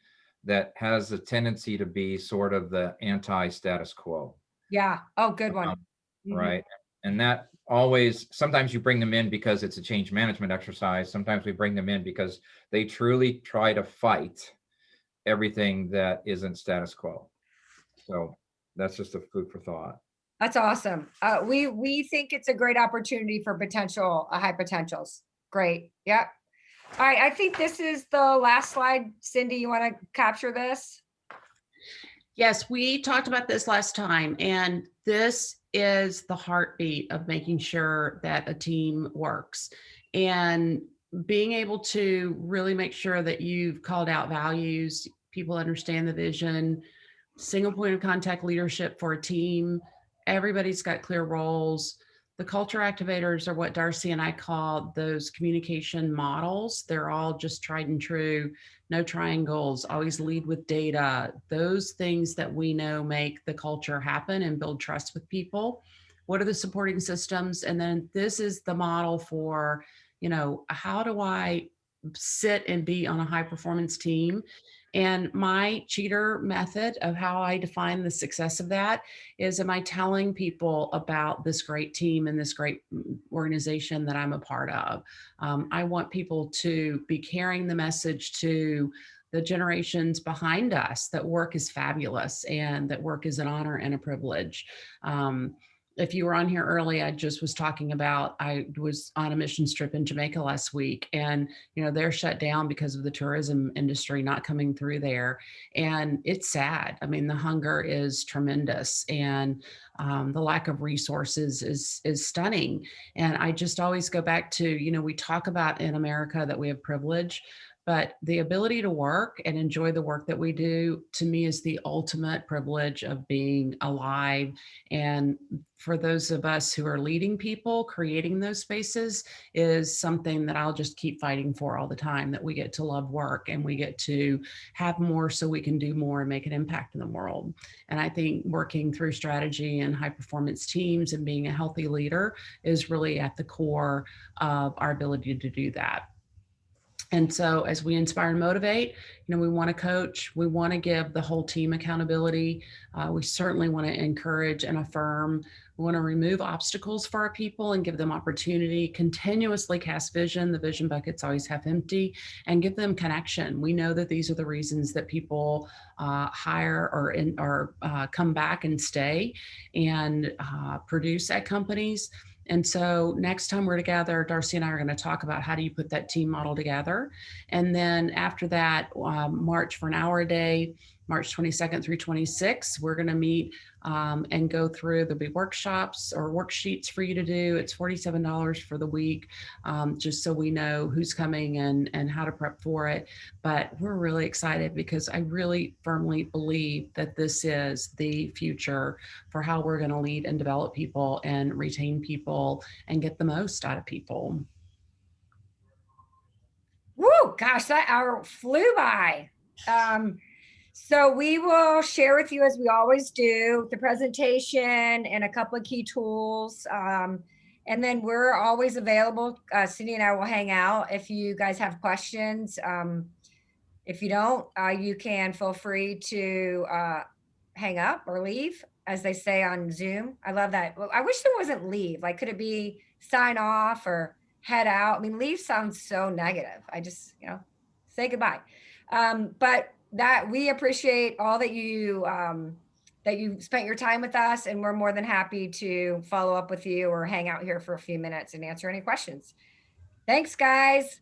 that has a tendency to be sort of the anti-status quo. yeah. Oh, good one. Mhm. Right. And that always, sometimes you bring them in because it's a change management exercise. Sometimes we bring them in because they truly try to fight everything that isn't status quo. So that's just a food for thought. That's awesome. We think it's a great opportunity for potential high potentials. Great. Yep. All right. I think this is the last slide. Cindy, you want to capture this? Yes, we talked about this last time, and this is the heartbeat of making sure that a team works. And being able to really make sure that you've called out values, people understand the vision, single point of contact leadership for a team, everybody's got clear roles. The culture activators are what Darcy and I call those communication models. They're all just tried and true, no triangles, always lead with data, those things that we know make the culture happen and build trust with people. What are the supporting systems? And then this is the model for, how do I sit and be on a high performance team? And my cheater method of how I define the success of that is, am I telling people about this great team and this great organization that I'm a part of? I want people to be carrying the message to the generations behind us that work is fabulous and that work is an honor and a privilege. If you were on here early, I just was talking about, I was on a mission trip in Jamaica last week, and they're shut down because of the tourism industry not coming through there. And it's sad. I mean, the hunger is tremendous, and the lack of resources is stunning. And I just always go back to, we talk about in America that we have privilege, but the ability to work and enjoy the work that we do, to me, is the ultimate privilege of being alive. And for those of us who are leading people, creating those spaces is something that I'll just keep fighting for all the time, that we get to love work and we get to have more so we can do more and make an impact in the world. And I think working through strategy and high performance teams and being a healthy leader is really at the core of our ability to do that. And so as we inspire and motivate, we want to coach, we want to give the whole team accountability. We certainly want to encourage and affirm. We want to remove obstacles for our people and give them opportunity, continuously cast vision. The vision buckets always half empty, and give them connection. We know that these are the reasons that people hire or come back and stay and produce at companies. And so next time we're together, Darcy and I are going to talk about how do you put that team model together. And then after that, March for an hour a day, March 22nd through 26th, we're going to meet and go through. There'll be workshops or worksheets for you to do. It's $47 for the week, just so we know who's coming and how to prep for it. But we're really excited because I really firmly believe that this is the future for how we're going to lead and develop people and retain people and get the most out of people. Woo, gosh, that hour flew by. So we will share with you, as we always do, the presentation and a couple of key tools. And then we're always available. Cindy and I will hang out if you guys have questions. If you don't, you can feel free to hang up or leave, as they say on Zoom. I love that. I wish there wasn't leave. Like, could it be sign off or head out? I mean, leave sounds so negative. I just, say goodbye. But that we appreciate all that you spent your time with us, and we're more than happy to follow up with you or hang out here for a few minutes and answer any questions. Thanks, guys.